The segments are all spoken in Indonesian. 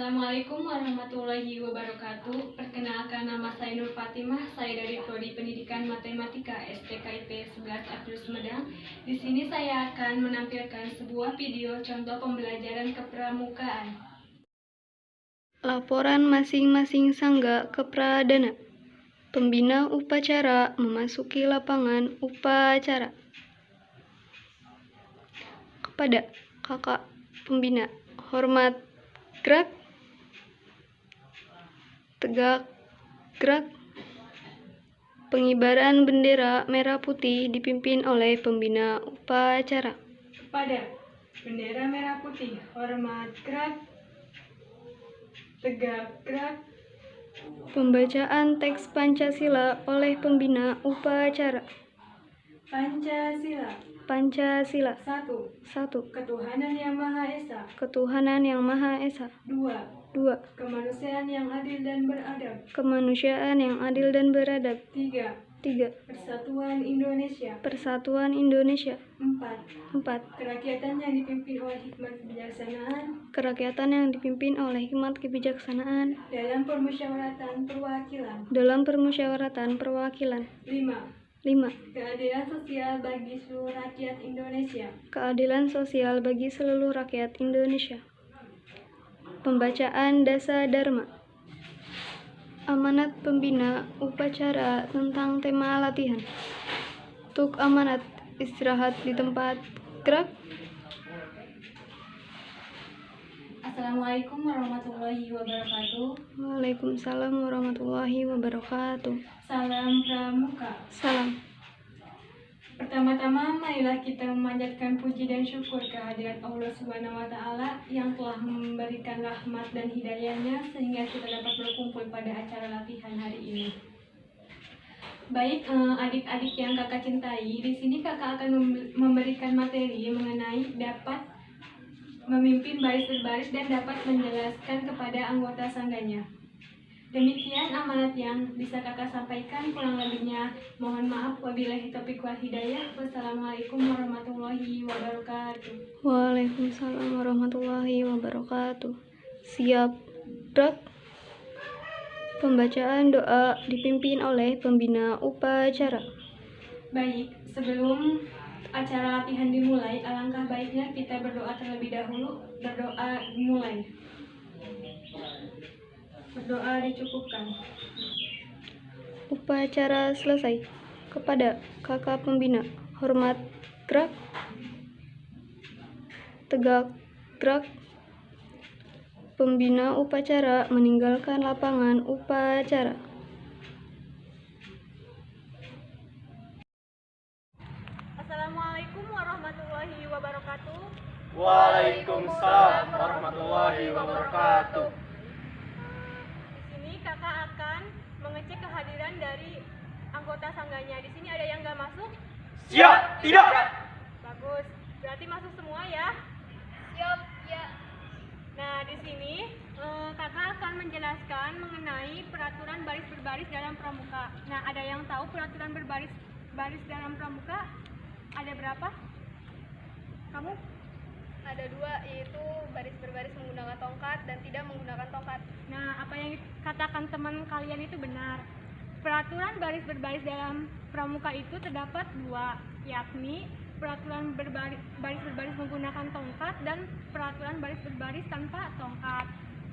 Assalamualaikum warahmatullahi wabarakatuh. Perkenalkan, nama saya Nur Fatimah. Saya dari Prodi Pendidikan Matematika STKIP 11 April Sumedang. Di sini saya akan menampilkan sebuah video contoh pembelajaran kepramukaan. Laporan masing-masing sangga kepradana. Pembina upacara memasuki lapangan upacara. Kepada kakak pembina, hormat, gerak, tegak, gerak. Pengibaran bendera merah putih dipimpin oleh pembina upacara. Kepada bendera merah putih, hormat, gerak, tegak, gerak. Pembacaan teks Pancasila oleh pembina upacara. Pancasila. Pancasila. 1. Ketuhanan Yang Maha Esa. Ketuhanan Yang Maha Esa. 2. Kemanusiaan yang adil dan beradab. Kemanusiaan yang adil dan beradab. 3. Persatuan Indonesia. Persatuan Indonesia. 4. Kerakyatan yang dipimpin oleh hikmat kebijaksanaan. Kerakyatan yang dipimpin oleh hikmat kebijaksanaan. Dalam permusyawaratan perwakilan. Dalam permusyawaratan perwakilan. 5. Keadilan sosial bagi seluruh rakyat Indonesia. Keadilan sosial bagi seluruh rakyat Indonesia. Pembacaan Dasa Dharma. Amanat pembina upacara tentang tema latihan. Untuk amanat, istirahat di tempat, gerak. Assalamualaikum warahmatullahi wabarakatuh. Waalaikumsalam warahmatullahi wabarakatuh. Salam Pramuka. Salam. Pertama-tama, marilah kita memanjatkan puji dan syukur kehadirat Allah Subhanahu wa Ta'ala yang telah memberikan rahmat dan hidayahnya sehingga kita dapat berkumpul pada acara latihan hari ini. Baik, adik-adik yang kakak cintai, di sini kakak akan memberikan materi mengenai dapat memimpin baris berbaris dan dapat menjelaskan kepada anggota sangganya. Demikian amanat yang bisa kakak sampaikan, kurang lebihnya mohon maaf. Wabillahi taufiq wal hidayah. Wassalamualaikum warahmatullahi wabarakatuh. Waalaikumsalam warahmatullahi wabarakatuh. Siap, gerak. Pembacaan doa dipimpin oleh pembina upacara. Baik, sebelum acara latihan dimulai, alangkah baiknya kita berdoa terlebih dahulu. Berdoa dimulai. Berdoa dicukupkan. Upacara selesai. Kepada kakak pembina, hormat, gerak, tegak, gerak. Pembina upacara meninggalkan lapangan upacara. Assalamualaikum warahmatullahi wabarakatuh. Waalaikumsalam warahmatullahi wabarakatuh. Kakak akan mengecek kehadiran dari anggota sangganya. Di sini ada yang nggak masuk? Siap, tidak. Bagus, berarti masuk semua ya? Siap, ya. Nah, di sini kakak akan menjelaskan mengenai peraturan baris berbaris dalam pramuka. Nah, ada yang tahu peraturan berbaris dalam pramuka ada berapa? Kamu? Ada 2, yaitu baris berbaris menggunakan tongkat dan tidak menggunakan tongkat. Nah, apa yang katakan teman kalian itu benar. Peraturan baris berbaris dalam pramuka itu terdapat 2, yakni peraturan baris berbaris menggunakan tongkat dan peraturan baris berbaris tanpa tongkat.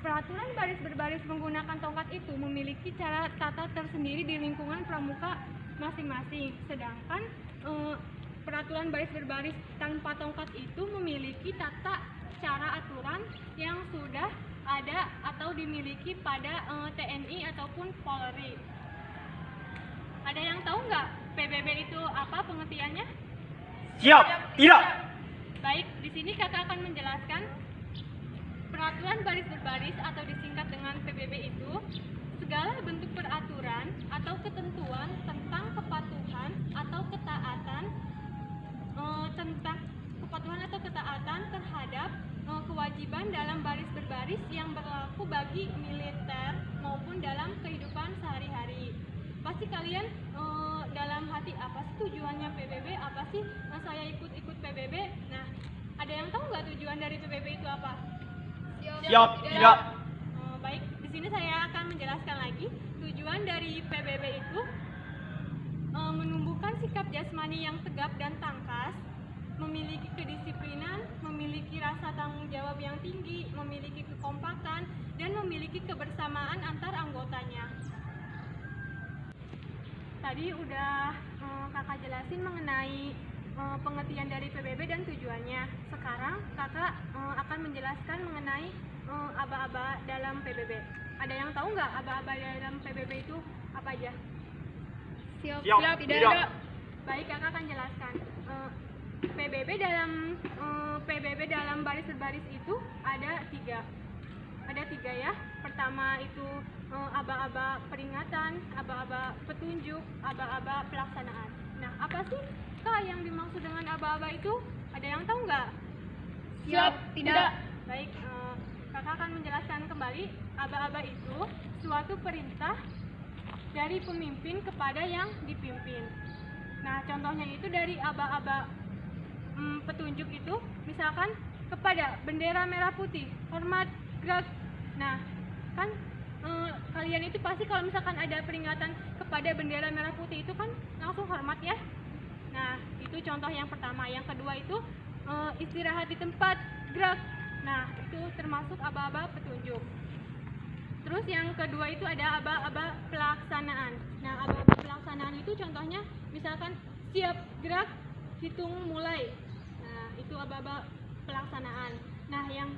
Peraturan baris berbaris menggunakan tongkat itu memiliki cara tata tersendiri di lingkungan pramuka masing-masing, sedangkan peraturan baris berbaris tanpa tongkat itu memiliki tata cara aturan yang sudah ada atau dimiliki pada TNI ataupun Polri. Ada yang tahu nggak PBB itu apa pengertiannya? Siap, tidak. Baik, di sini kakak akan menjelaskan peraturan baris berbaris atau disingkat dengan PBB itu segala bentuk peraturan atau ketentuan tentang kepatuhan atau ketaatan terhadap kewajiban dalam baris berbaris yang berlaku bagi militer maupun dalam kehidupan sehari-hari. Pasti kalian dalam hati, apa sih tujuannya PBB? Apa sih saya ikut PBB? Nah, ada yang tahu nggak tujuan dari PBB itu apa? Siap, tidak. di sini saya akan menjelaskan lagi tujuan dari PBB itu menumbuhkan sikap jasmani yang tegap dan tangkas, memiliki kedisiplinan, memiliki rasa tanggung jawab yang tinggi, memiliki kekompakan, dan memiliki kebersamaan antar anggotanya. Tadi udah kakak jelasin mengenai pengertian dari PBB dan tujuannya. Sekarang kakak akan menjelaskan mengenai aba-aba dalam PBB. Ada yang tahu nggak aba-aba dalam PBB itu apa aja? Siap, Tidak. tidak. Baik, kakak akan jelaskan. PBB dalam baris berbaris itu ada tiga ya. Pertama itu aba-aba peringatan, aba-aba petunjuk, aba-aba pelaksanaan. Nah, apa sih kak yang dimaksud dengan aba-aba itu? Ada yang tahu nggak? Siap. Tidak. Baik, kakak akan menjelaskan kembali. Aba-aba itu suatu perintah dari pemimpin kepada yang dipimpin. Nah, contohnya itu dari aba-aba petunjuk itu, misalkan kepada bendera merah putih, hormat, gerak. Nah, kan kalian itu pasti kalau misalkan ada peringatan kepada bendera merah putih itu kan langsung hormat ya. Nah, itu contoh yang pertama. Yang kedua itu istirahat di tempat, gerak. Nah, itu termasuk aba-aba petunjuk. Terus yang kedua itu ada aba-aba pelaksanaan. Nah, aba-aba pelaksanaan itu contohnya misalkan siap, gerak, hitung, mulai. Nah, itu aba-aba pelaksanaan. Nah, yang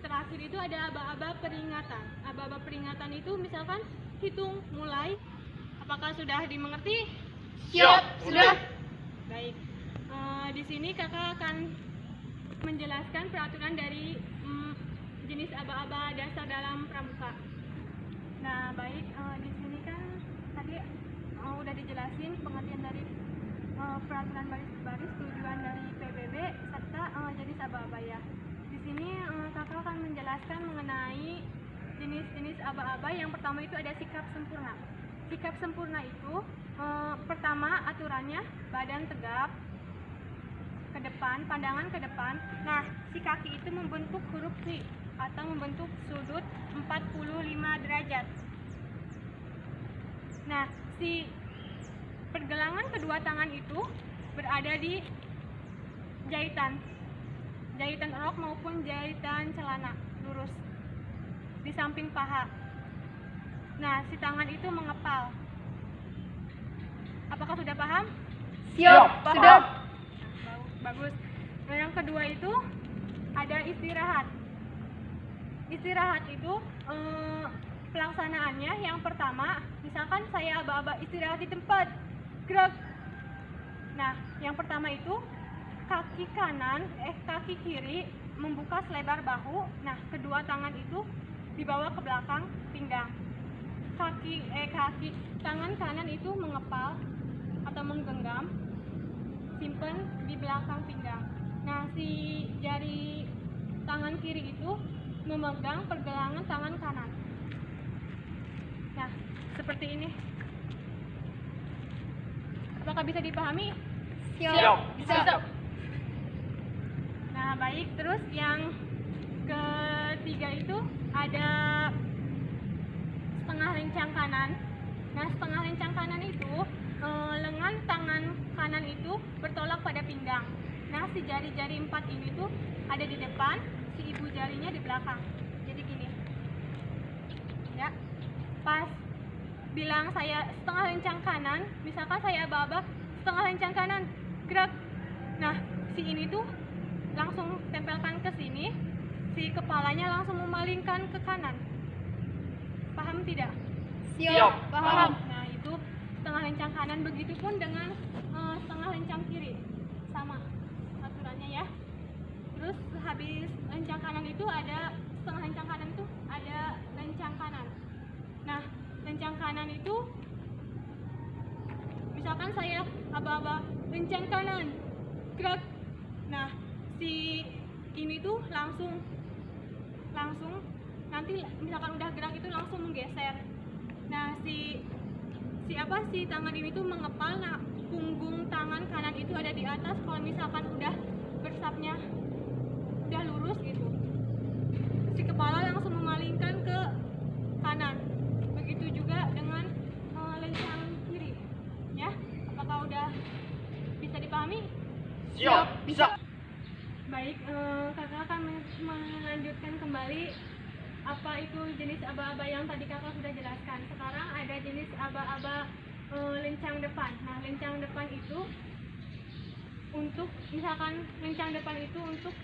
terakhir itu ada aba-aba peringatan. Aba-aba peringatan itu misalkan hitung, mulai. Apakah sudah dimengerti? Siap. Sudah. Baik. Di sini kakak akan menjelaskan peraturan dari jenis aba-aba dasar dalam pramuka. Nah, baik, di sini kan tadi udah dijelasin pengertian dari peraturan baris berbaris, tujuan dari PBB, serta jenis aba-aba ya. Di sini kakak akan menjelaskan mengenai jenis-jenis aba-aba. Yang pertama itu ada sikap sempurna. Sikap sempurna itu pertama aturannya badan tegap ke depan, pandangan ke depan. Nah, si kaki itu membentuk huruf V atau membentuk sudut 45 derajat. Nah, si pergelangan kedua tangan itu berada di jahitan rok maupun jahitan celana, lurus di samping paha. Nah, si tangan itu mengepal. Apakah sudah paham? Siap. Paham. Sudah. Bagus. Nah, yang kedua itu ada istirahat. Istirahat itu pelaksanaannya yang pertama, misalkan saya aba-aba istirahat di tempat, gerak. Nah, yang pertama itu kaki kiri membuka selebar bahu. Nah, kedua tangan itu dibawa ke belakang pinggang. Tangan kanan itu mengepal atau menggenggam, simpen di belakang pinggang. Nah, si jari tangan kiri itu memegang pergelangan tangan kanan. Nah, seperti ini. Apakah bisa dipahami? Siap. Siap. Nah, baik. Terus yang ketiga itu ada setengah lencang kanan. Nah, setengah lencang kanan itu lengan tangan kanan itu bertolak pada pinggang. Nah, si jari-jari 4 ini tuh ada di depan, si ibu jarinya di belakang. Jadi gini. Ya. Pas bilang saya setengah lencang kanan, misalkan saya aba-aba setengah lencang kanan, gerak. Nah, si ini tuh langsung tempelkan ke sini, si kepalanya langsung memalingkan ke kanan. Paham tidak? Siap. Paham. Nah, itu setengah lencang kanan, begitupun dengan setengah lencang kiri. Sama aturannya ya. Terus habis lencang kanan itu ada setengah lencang kanan itu ada lencang kanan. Nah, lencang kanan itu misalkan saya aba-aba lencang kanan, gerak. Nah, si ini tuh langsung nanti misalkan udah gerak itu langsung menggeser. Nah, si tangan ini tuh mengepal. Nah, punggung tangan kanan itu ada di atas. Kalau misalkan udah bersapnya udah lurus gitu, si kepala langsung memalingkan ke kanan. Siap, bisa. Baik, kakak akan melanjutkan kembali apa itu jenis aba-aba yang tadi kakak sudah jelaskan. Sekarang ada jenis aba-aba lencang depan. Nah, lencang depan itu untuk misalkan lencang depan itu untuk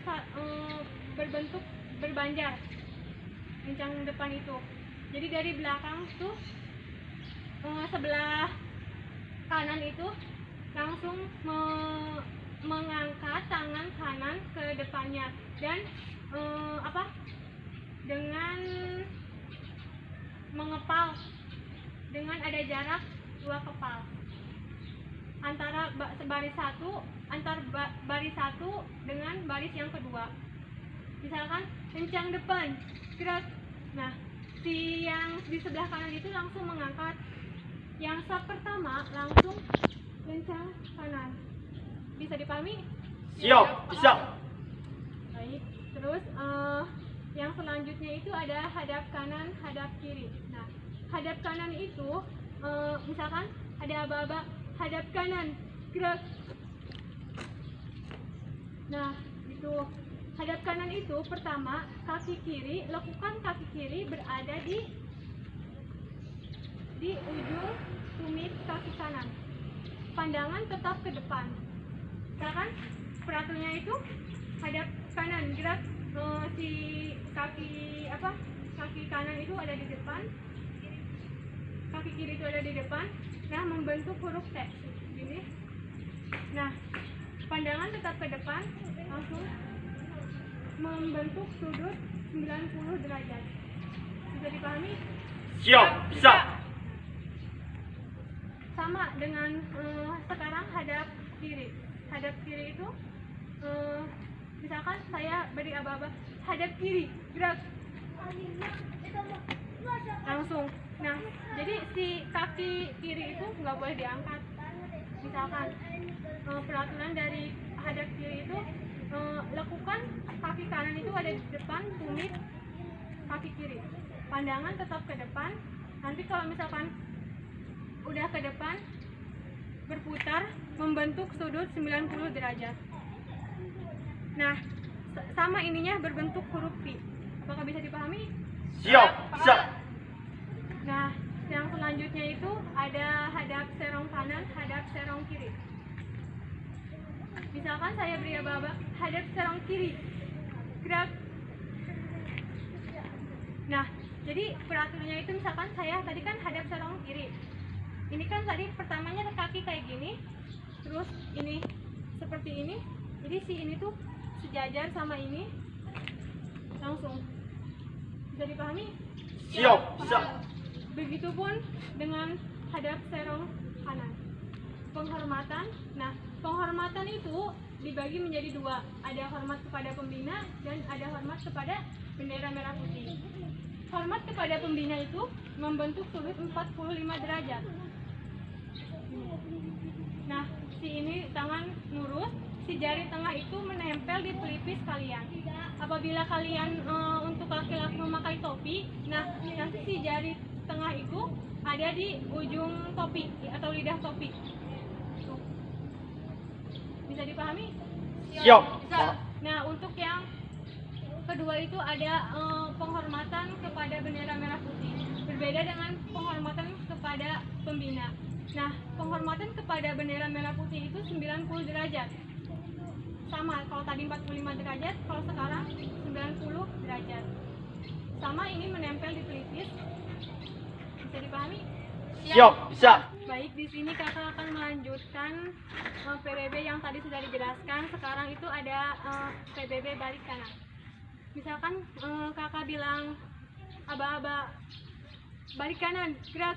berbentuk berbanjar. Lencang depan itu. Jadi dari belakang tuh sebelah kanan itu langsung mengangkat tangan kanan ke depannya dan dengan mengepal dengan ada jarak 2 kepal antara baris satu dengan baris yang kedua. Misalkan lencang depan gerak. Nah, si yang di sebelah kanan itu langsung mengangkat. Yang step pertama langsung lencang kanan. Bisa dipahami? Siap, bisa. Baik. Terus yang selanjutnya itu ada hadap kanan, hadap kiri. Nah, hadap kanan itu misalkan ada aba-aba hadap kanan gerak. Nah, itu hadap kanan itu pertama kaki kiri, lekukan kaki kiri berada di ujung tumit kaki kanan. Pandangan tetap ke depan. Misalkan peraturnya itu hadap kanan gerak, si kaki kanan itu ada di depan, kaki kiri itu ada di depan. Nah, membentuk huruf T gini. Nah, pandangan tetap ke depan, langsung membentuk sudut 90 derajat. Bisa dipahami? Siap, bisa. Sama dengan sekarang hadap kiri. Hadap kiri itu misalkan saya beri aba-aba hadap kiri gerak langsung. Nah, jadi si kaki kiri itu nggak boleh diangkat. Misalkan peraturan dari hadap kiri itu lekukan kaki kanan itu ada di depan tumit kaki kiri. Pandangan tetap ke depan. Nanti kalau misalkan udah ke depan berputar membentuk sudut 90 derajat. Nah, sama ininya berbentuk huruf V. Apakah bisa dipahami? Siap, bisa. Nah, yang selanjutnya itu ada hadap serong kanan, hadap serong kiri. Misalkan saya beri aba-aba hadap serong kiri gerak. Nah, jadi peraturannya itu misalkan saya tadi kan hadap serong kiri. Ini kan tadi pertamanya kaki kayak gini, terus ini seperti ini. Jadi si ini tuh sejajar sama ini, langsung. Bisa dipahami? Siap, bisa. Begitupun dengan hadap serong kanan. Penghormatan. Nah, penghormatan itu dibagi menjadi 2. Ada hormat kepada pembina dan ada hormat kepada bendera merah putih. Hormat kepada pembina itu membentuk sudut 45 derajat. Nah, si ini tangan lurus, si jari tengah itu menempel di pelipis kalian. Apabila kalian untuk laki-laki memakai topi, nah nanti si jari tengah itu ada di ujung topi atau lidah topi. Tuh. Bisa dipahami? Siap. Nah, untuk yang kedua itu ada penghormatan kepada bendera merah putih. Berbeda dengan penghormatan kepada pembina. Nah, penghormatan kepada bendera merah putih itu 90 derajat. Sama, kalau tadi 45 derajat, kalau sekarang 90 derajat. Sama, ini menempel di pelipis. Bisa dipahami? Siap, bisa. Baik, di sini kakak akan melanjutkan PBB yang tadi sudah dijelaskan. Sekarang itu ada PBB balik kanan. Misalkan kakak bilang aba-aba balik kanan, gerak.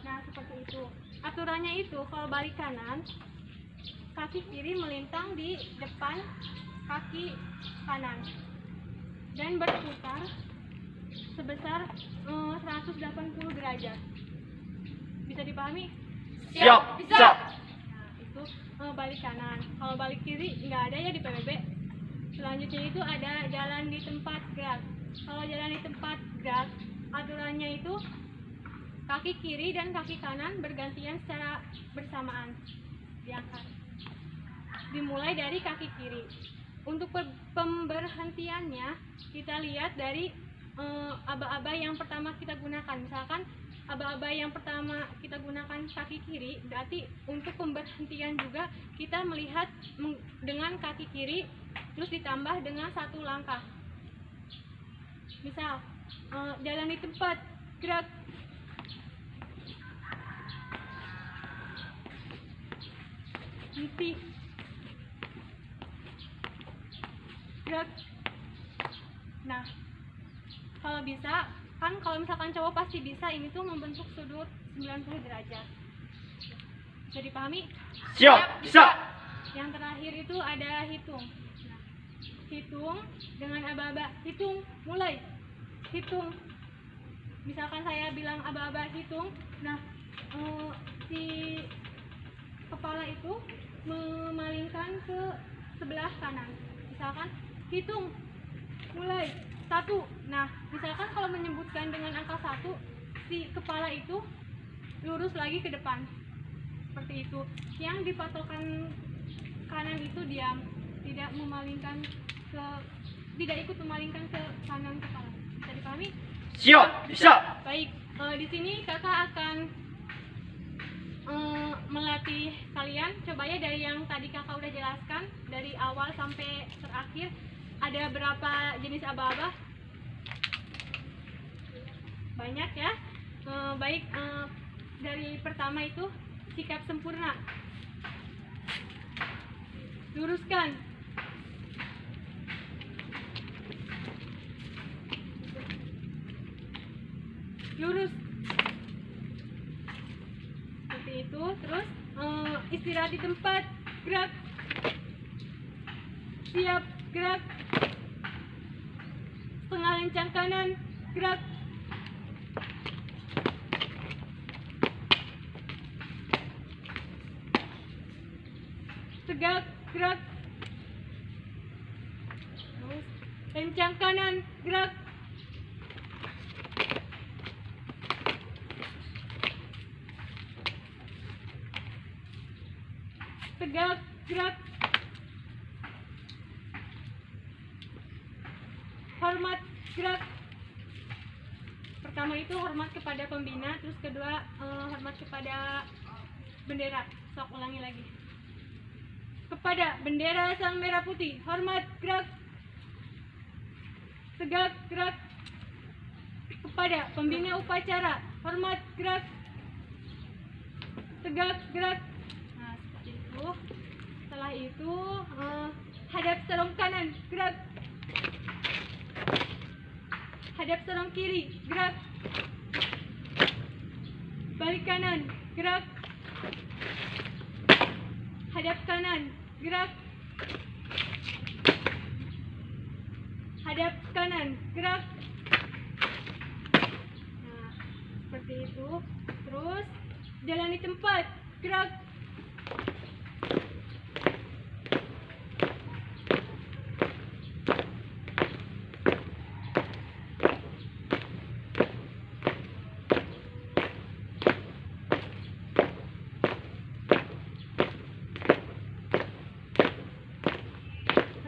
Nah, seperti itu. Aturannya itu kalau balik kanan, kaki kiri melintang di depan kaki kanan dan berputar sebesar 180 derajat. Bisa dipahami? Siap, bisa. Nah, itu balik kanan. Kalau balik kiri nggak ada ya di PBB. Selanjutnya itu ada jalan di tempat gerak. Kalau jalan di tempat gerak, aturannya itu kaki kiri dan kaki kanan bergantian secara bersamaan. diangkat. Dimulai dari kaki kiri. Untuk pemberhentiannya kita lihat dari aba-aba yang pertama kita gunakan. Misalkan aba-aba yang pertama kita gunakan kaki kiri, berarti untuk pemberhentian juga kita melihat dengan kaki kiri terus ditambah dengan satu langkah. Misal jalan di tempat, gerak. Henti, gerak. Nah, kalau bisa, kan kalau misalkan cowok pasti bisa ini tuh membentuk sudut 90 derajat. Bisa dipahami? Siap. Bisa. Yang terakhir itu ada hitung. Nah, hitung dengan aba-aba. Hitung, mulai. Hitung. Misalkan saya bilang aba-aba hitung, nah si kepala itu memalingkan ke sebelah kanan. Misalkan hitung, mulai. 1. Nah, misalkan kalau menyebutkan dengan angka 1, si kepala itu lurus lagi ke depan. Seperti itu. Yang dipatokan kanan itu diam, tidak ikut memalingkan ke kanan kepala. Bisa dipahami? Siap. Bisa. Baik, di sini kakak akan melatih kalian. Coba ya dari yang tadi kakak udah jelaskan dari awal sampai terakhir. Ada berapa jenis aba-aba? Banyak ya. Baik, dari pertama itu sikap sempurna. Luruskan. Lurus. Seperti itu. Terus istirahat di tempat, gerak. Siap, gerak. Setengah lencang kanan, gerak. Tegak, gerak. Terus lencang kanan, gerak. Tegak, gerak. Hormat, gerak. Pertama itu hormat kepada pembina, terus kedua hormat kepada bendera. Sok ulangi lagi. Kepada bendera sang merah putih, hormat, gerak. Tegak, gerak. Kepada pembina upacara, hormat, gerak. Tegak, gerak. Nah, seperti itu. Setelah itu hadap serong kanan, gerak. Hadap serong kiri, gerak. Balik kanan, gerak. Hadap kanan, gerak. Hadap kanan, gerak. Nah, seperti itu. Terus jalan di tempat, gerak.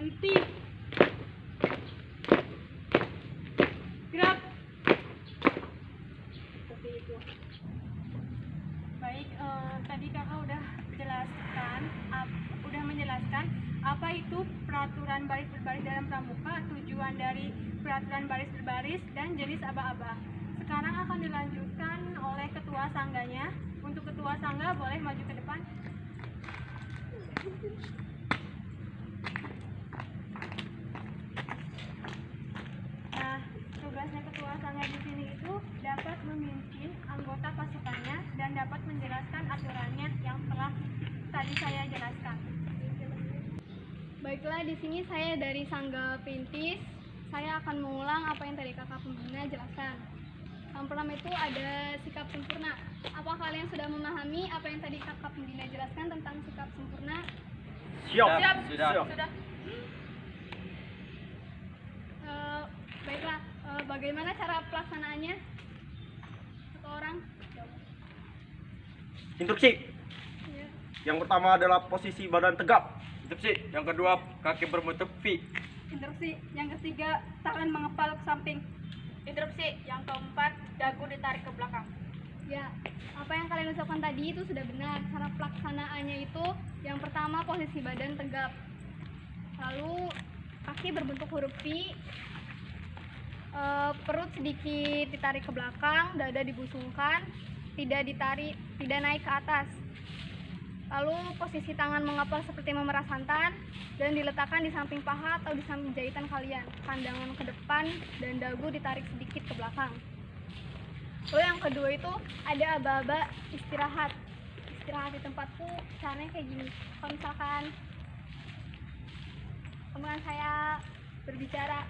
Henti. Gerak. Seperti itu. Baik, tadi kakak udah menjelaskan apa itu peraturan baris berbaris dalam pramuka, tujuan dari peraturan baris berbaris, dan jenis aba-aba. Sekarang akan dilanjutkan oleh ketua sangganya. Untuk ketua sangga boleh maju ke depan. Nah, tugasnya ketua sangga di sini itu dapat memimpin anggota pasukannya dan dapat menjelaskan aturannya yang telah tadi saya jelaskan. Baiklah, di sini saya dari Sangga Perintis. Saya akan mengulang apa yang tadi kakak pembina jelaskan. Yang pertama itu ada sikap sempurna. Apa kalian sudah memahami apa yang tadi kakak pembina jelaskan tentang sikap sempurna? Siap. Sudah. Baiklah, bagaimana cara pelaksanaannya? Satu orang. Instruksi. Ya. Yang pertama adalah posisi badan tegap. Instruksi. Yang kedua, kaki berbentuk V. Interupsi. Yang ketiga, tangan mengepal ke samping. Interupsi. Yang keempat, dagu ditarik ke belakang. Ya, apa yang kalian ucapkan tadi itu sudah benar. Cara pelaksanaannya itu yang pertama posisi badan tegap. Lalu kaki berbentuk huruf V. Perut sedikit ditarik ke belakang, dada dibusungkan, tidak naik ke atas. Lalu posisi tangan mengepal seperti memerah santan dan diletakkan di samping paha atau di samping jahitan kalian. Pandangan ke depan dan dagu ditarik sedikit ke belakang. Lalu yang kedua itu ada aba-aba istirahat. Istirahat di tempatku caranya kayak gini. Kalau misalkan teman saya berbicara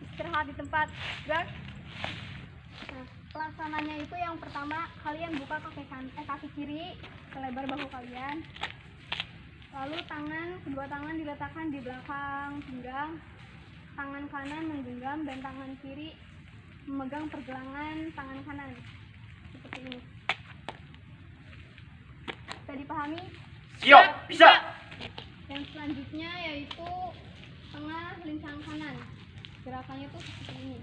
istirahat di tempat gerak. Nah, pelaksananya itu yang pertama kalian buka kaki kiri selebar bahu kalian. Lalu kedua tangan diletakkan di belakang pinggang. Tangan kanan menggenggam dan tangan kiri memegang pergelangan tangan kanan seperti ini. Bisa dipahami? Siap, bisa. Yang selanjutnya yaitu tengah lincang kanan. Gerakannya itu seperti ini.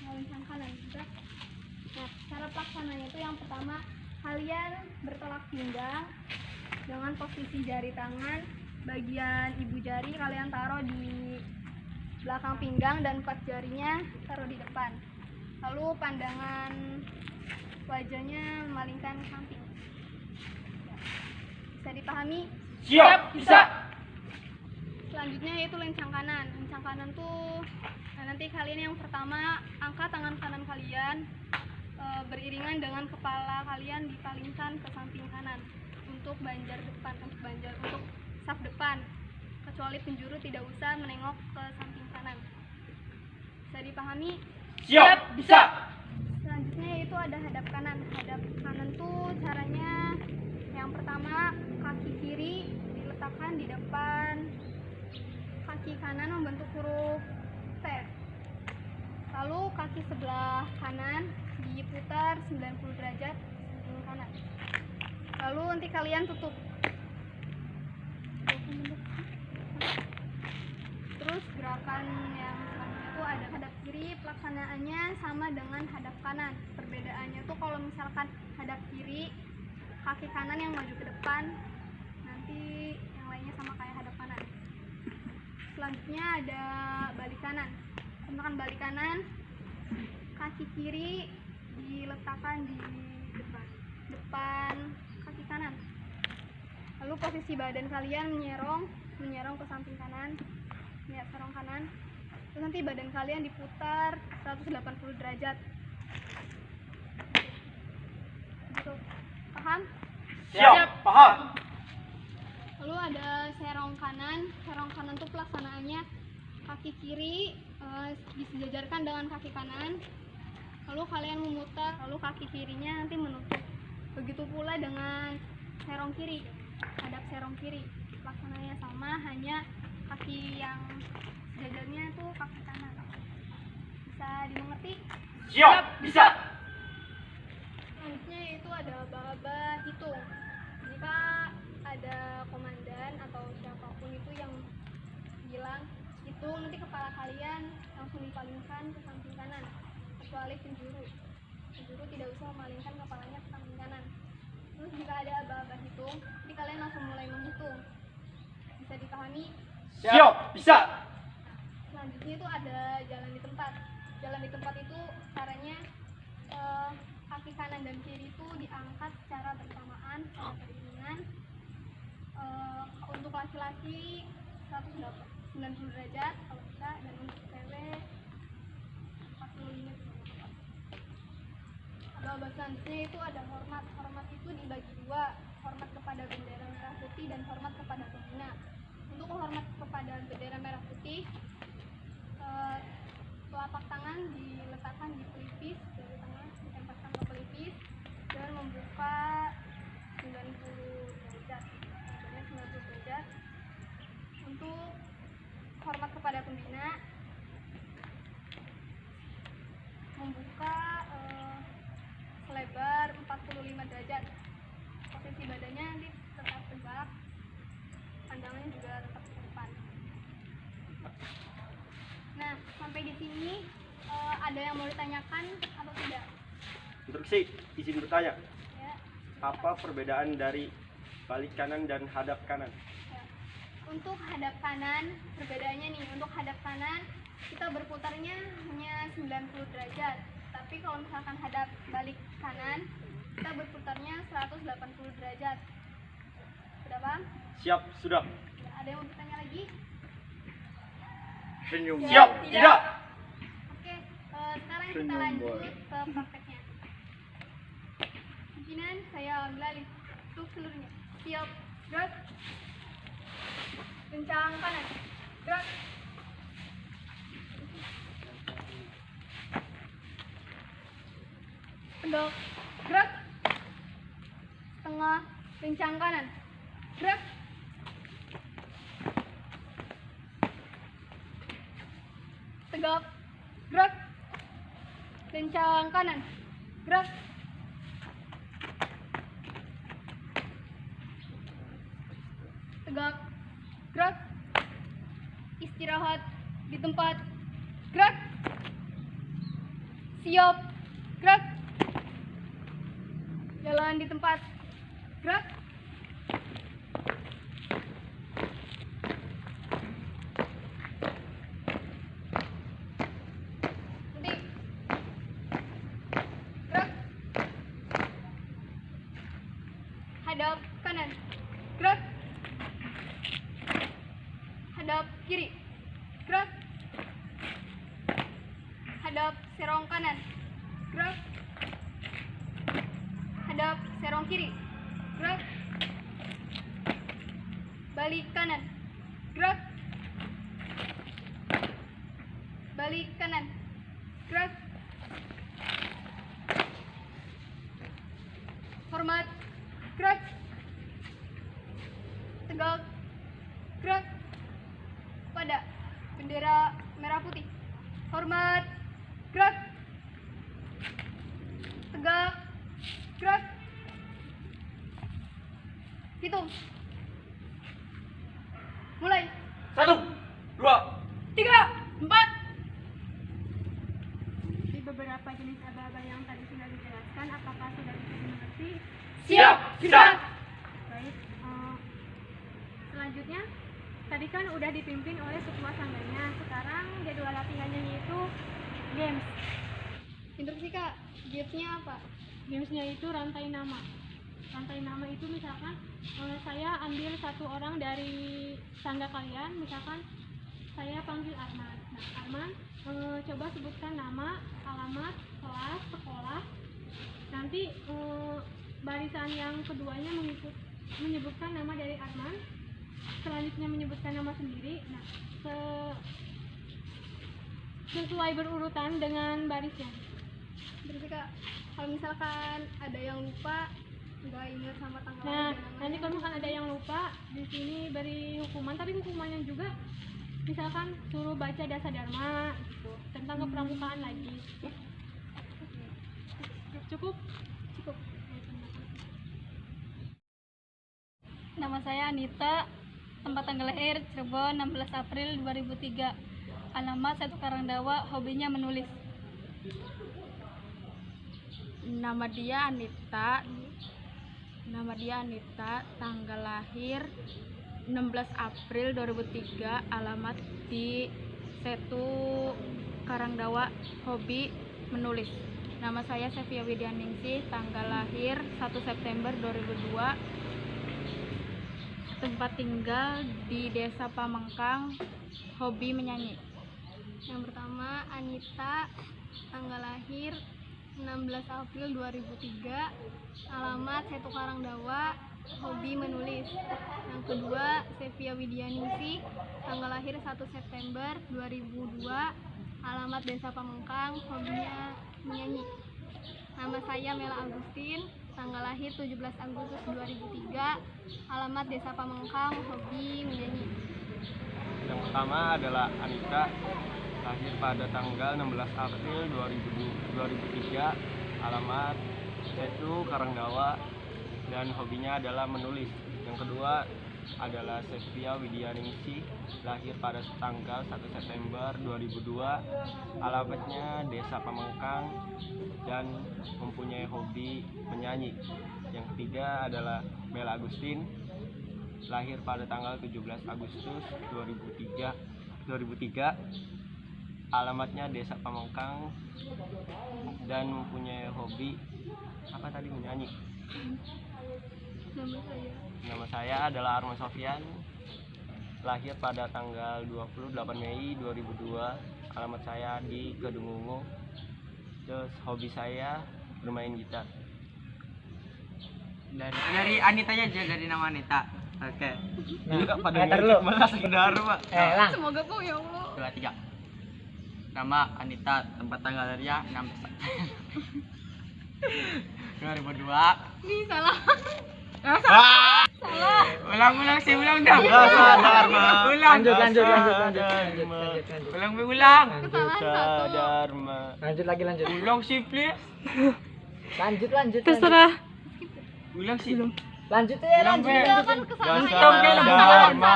Tengah lincang kanan. Nah, cara pelaksananya itu yang pertama kalian bertolak pinggang dengan posisi jari tangan bagian ibu jari kalian taruh di belakang pinggang dan 4 jarinya taruh di depan. Lalu pandangan wajahnya memalingkan ke samping. Bisa dipahami? Siap, bisa. Selanjutnya yaitu lincang kanan. Lincang kanan tuh nanti kalian yang pertama angkat tangan kanan kalian beriringan dengan kepala kalian dipalingkan ke samping kanan untuk untuk saf depan. Kecuali penjuru tidak usah menengok ke samping kanan. Bisa dipahami? Siap, bisa. Selanjutnya yaitu ada hadap kanan. Hadap kanan tuh caranya yang pertama kaki kiri diletakkan di depan kaki kanan membentuk huruf T. Lalu kaki sebelah kanan diputar 90 derajat samping kanan. Lalu nanti kalian tutup. Terus gerakan yang selanjutnya itu ada hadap kiri, pelaksanaannya sama dengan hadap kanan. Perbedaannya tuh kalau misalkan hadap kiri kaki kanan yang maju ke depan, nanti yang lainnya sama kayak hadap kanan. Selanjutnya ada balik kanan. Misalkan balik kanan, kaki kiri diletakkan di depan kaki kanan. Lalu posisi badan kalian menyerong ke samping kanan, serong kanan. Terus nanti badan kalian diputar 180 derajat. Gitu. Paham? Siap, paham. Lalu ada serong kanan. Serong kanan tuh pelaksanaannya kaki kiri disejajarkan dengan kaki kanan. Lalu kalian memutar, lalu kaki kirinya nanti menutup. Begitu pula dengan serong kiri. Hadap serong kiri. Pelaksananya sama, hanya kaki yang sejajarnya tuh kaki kanan. Bisa dimengerti? Siap, bisa. Selanjutnya itu ada aba-aba hitung. Jika ada komandan atau siapapun itu yang bilang hitung, nanti kepala kalian langsung dipalingkan ke samping kanan, kecuali penjuru tidak usah memalingkan kepalanya ke samping kanan. Terus jika ada aba-aba hitung, nanti kalian langsung mulai menghitung. Bisa dipahami? Siap, bisa. Selanjutnya itu ada jalan di tempat. Jalan di tempat itu caranya kaki kanan dan kiri itu diangkat secara bersamaan pada beriringan. Untuk laki-laki 190 derajat kalau bisa, dan untuk cewek 45 derajat. Aba-aba selanjutnya itu ada hormat. Hormat itu dibagi dua, hormat kepada bendera merah putih dan hormat kepada pembina. Untuk hormat kepada bendera merah putih, telapak tangan diletakkan di pelipis dari tengah, ditempatkan ke pelipis dan membuka 90 derajat. 90 derajat. Untuk hormat kepada pembina, membuka selebar 45 derajat. Posisi badannya nanti Nah, sampai di sini ada yang mau ditanyakan atau tidak? Instruksi, izin bertanya. Ya. Apa perbedaan dari balik kanan dan hadap kanan? Ya. Untuk hadap kanan, perbedaannya nih, untuk hadap kanan kita berputarnya hanya 90 derajat. Tapi kalau misalkan hadap balik kanan, kita berputarnya 180 derajat. Sudah paham? Siap, sudah. Ya, ada yang mau bertanya lagi? Senyum. Siap, tidak. Oke, sekarang kita lanjut ke prakteknya. Pimpinan, saya ambil alih untuk seluruhnya. Siap, gerak. Kencang kanan, gerak. Tegak, gerak. Tengah, kencang kanan, gerak. Tegak, gerak. Kencang kanan, gerak. Tegak, gerak. Istirahat di tempat, gerak. Siap, gerak. Jalan di tempat, gerak. Berhenti. Gerak. Hadap kanan, gerak. Hadap kiri, gerak. Hadap serong kanan, gerak. Hadap serong kiri, gerak. Balik kanan, gerak. Balik kanan, gerak. Hormat, gerak. Tegak, gerak. Pada bendera merah putih. Hormat, gerak. Tegak, gerak. Hitung. Mulai. 1, 2, 3, 4. Di beberapa jenis aba-aba yang tadi sudah dijelaskan, apakah sudah bisa dimengerti? siap, bisa. Baik, selanjutnya tadi kan udah dipimpin oleh Sukma Sangganya. Sekarang jadwal latihannya itu games. Instruksi Kak, gamesnya apa? Gamesnya itu rantai nama. Rantai nama itu misalkan saya ambil satu orang dari sangga kalian, misalkan saya panggil Arman. Nah, Arman coba sebutkan nama, alamat, kelas, sekolah. Nanti barisan yang keduanya menyebutkan nama dari Arman, selanjutnya menyebutkan nama sendiri. Nah, sesuai berurutan dengan barisnya. Instruksi Kak, kalau misalkan ada yang lupa, nggak ingat sama tanggal Nah, lahir dan namanya. nanti kalau misalkan ada yang lupa, di sini beri hukuman, tapi hukumannya juga misalkan suruh baca Dasa Dharma gitu, tentang kepramukaan lagi. Cukup? Cukup. Nama saya Anita, tempat tanggal lahir Cirebon 16 April 2003. Alamat 1 Karangdawa, hobinya menulis. Nama dia Anita, tanggal lahir 16 April 2003, alamat di Setu Karangdawa, hobi menulis. Nama saya Sevia Widianingsih, tanggal lahir 1 September 2002, tempat tinggal di Desa Pamengkang, hobi menyanyi. Yang pertama, Anita, tanggal lahir 16 April 2003, alamat Setu Karangdawa, hobi menulis. Yang kedua, Sevia Widianingsih, tanggal lahir 1 September 2002, alamat Desa Pamengkang, hobinya menyanyi. Nama saya Mela Agustin, tanggal lahir 17 Agustus 2003, alamat Desa Pamengkang, hobi menyanyi. Yang pertama adalah Anita, lahir pada tanggal 16 April 2003, alamat Setu Karangdawa, dan hobinya adalah menulis. Yang kedua, adalah Sevia Widianingsih, lahir pada tanggal 1 September 2002, alamatnya Desa Pamengkang, dan mempunyai hobi menyanyi. Yang ketiga adalah Mela Agustin, lahir pada tanggal 17 Agustus 2003, alamatnya Desa Pamengkang, dan mempunyai hobi menyanyi. Nama saya adalah Arman Sofyan, lahir pada tanggal 28 Mei 2002, alamat saya di Kedungungu. Terus hobi saya bermain gitar. Dari Anitanya aja, dari nama Anita. Oke. Nah, pada lu malah sekedar, Pak. Lang. Semoga kau ya Allah. 2, 3. Nama Anita, tempat tanggal lahirnya 6 2002. Nih salah. Ulang sih, ulang dah. Dharma. Ulang. Lanjut. Ulang. Kesalahan satu. Dharma. Lanjut lagi. Ulang sih, please. Lanjut. Terserah. Ulang sih. Lanjut ya, Ulang, lanjut. Be. Kan kesalahan. Dharma.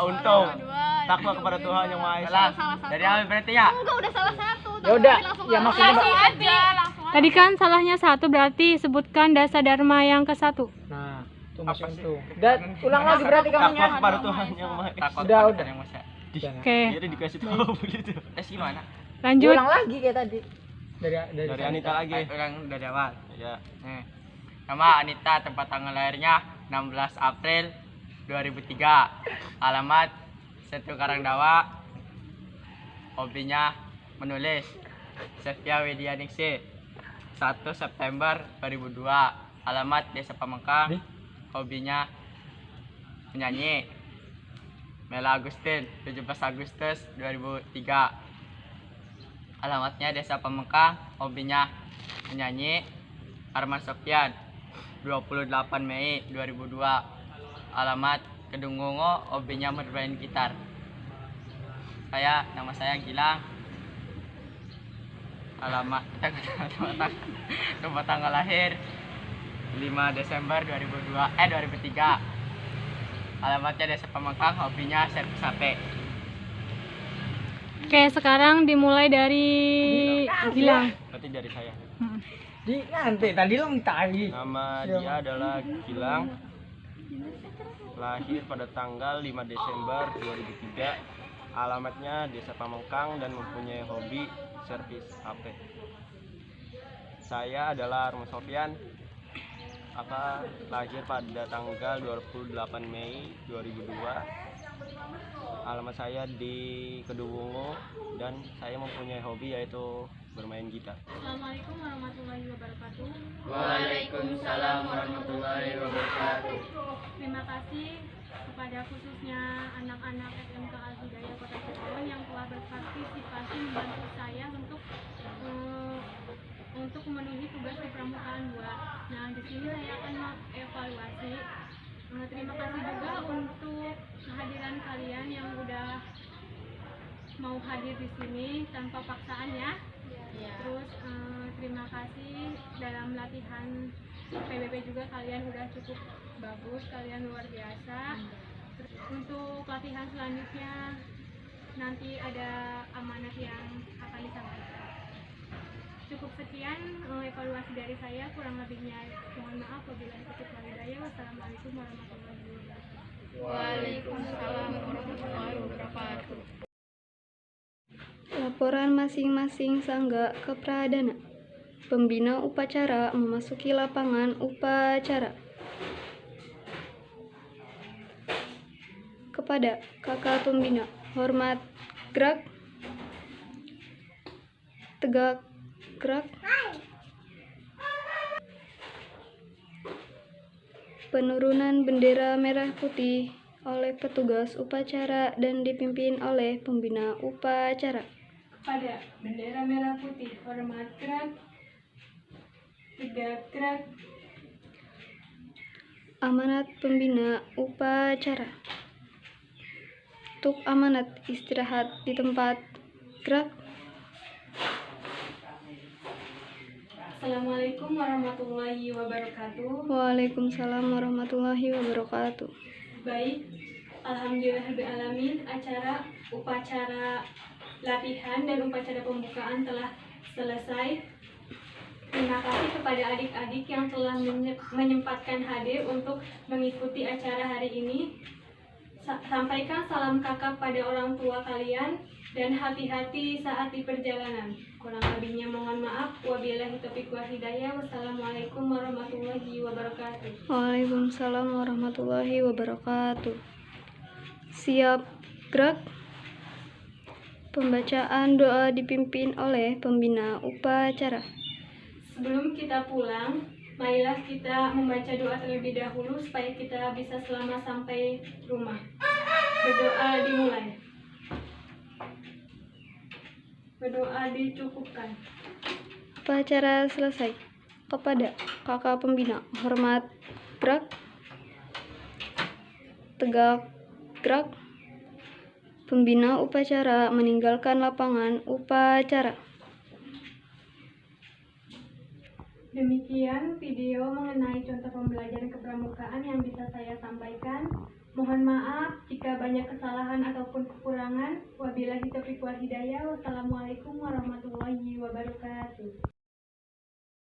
Untung. Dua. Takwa kepada Tuhan yang Maha Esa. Salah. Salah satu. Dari awal berarti ya. Enggak, udah salah satu. Ya udah, Langsung ya salah. maksudnya Tadi kan salahnya satu, berarti sebutkan dasa dharma yang ke-1. Nah, itu Apa masih sih? untung. Dan ulang lagi berarti kamu Takwa kepada Tuhan yang Maha Esa. Takut Udah. kepada yang Maha Esa. Oke, Jadi dikasih tahu begitu. Gimana? lanjut. Ulang lagi kayak tadi. Dari Dari Anita lagi. Ulang dari awal. Ya. Nih. Nama Anita, tempat tanggal lahirnya 16 April 2003. Alamat Setu Karangdawa. Hobinya menulis. Sevia Widianingsih, 1 September 2002. Alamat Desa Pamengkang. Hobinya menyanyi. Mela Agustin, 17 Agustus 2003. Alamatnya Desa Pamengkang. Hobinya menyanyi. Arman Sofyan, 28 Mei 2002. Alamat Kedunggungo, hobinya bermain gitar. Nama saya Gilang. Alamat tempat tanggal lahir 5 Desember 2003. Alamatnya Desa Pamengkang, hobinya servis HP. Oke, sekarang dimulai dari Gilang. Berarti dari saya. Di nanti tadi lo tadi. Nama dia adalah Gilang, lahir pada tanggal 5 Desember 2003, alamatnya Desa Pamengkang, dan mempunyai hobi servis HP. Saya adalah Arman Sofyan, lahir pada tanggal 28 Mei 2002, alamat saya di Kedungungu, dan saya mempunyai hobi yaitu bermain gitar. Assalamualaikum warahmatullahi wabarakatuh. Waalaikumsalam warahmatullahi wabarakatuh. Terima kasih kepada khususnya anak-anak SMK Al-Hidayah Kota Cirebon yang telah berpartisipasi membantu saya untuk memenuhi tugas di Pramukaan 2. Nah, di sini saya akan mengevaluasi. Terima kasih juga untuk kehadiran kalian yang udah mau hadir di sini tanpa paksaan ya. Terus terima kasih dalam latihan PBB juga kalian udah cukup bagus, kalian luar biasa. Terus untuk latihan selanjutnya nanti ada amanat yang akan disampaikan. Cukup sekian evaluasi dari saya, kurang lebihnya mohon maaf wabillahi taufiq wal hidayah. Wassalamualaikum warahmatullahi wabarakatuh. Waalaikumsalam warahmatullahi wabarakatuh. Laporan masing-masing sangga kepradana. Pembina upacara memasuki lapangan upacara. Kepada kakak pembina, hormat, gerak, tegak, gerak. Penurunan bendera merah putih oleh petugas upacara dan dipimpin oleh pembina upacara. Pada bendera merah putih, hormat, gerak, tegak, gerak. Amanat pembina upacara. Untuk amanat istirahat di tempat, gerak. Assalamualaikum warahmatullahi wabarakatuh. Waalaikumsalam warahmatullahi wabarakatuh. Baik, alhamdulillahirrahmanirrahim. Upacara latihan dan upacara pembukaan telah selesai. Terima kasih kepada adik-adik yang telah menyempatkan hadir untuk mengikuti acara hari ini. Sampaikan salam kakak pada orang tua kalian dan hati-hati saat di perjalanan. Kurang lebihnya mohon maaf. Wabillahi taufiq wal hidayah. Wassalamualaikum warahmatullahi wabarakatuh. Waalaikumsalam warahmatullahi wabarakatuh. Siap, gerak. Pembacaan doa dipimpin oleh pembina upacara. Sebelum kita pulang, marilah kita membaca doa terlebih dahulu supaya kita bisa selamat sampai rumah. Berdoa dimulai. Berdoa dicukupkan. Upacara selesai. Kepada kakak pembina, hormat, gerak. Tegak, gerak. Pembina upacara meninggalkan lapangan upacara. Demikian video mengenai contoh pembelajaran kepramukaan yang bisa saya sampaikan. Mohon maaf jika banyak kesalahan ataupun kekurangan. Wabillahi taufiq wal hidayah. Wassalamualaikum warahmatullahi wabarakatuh.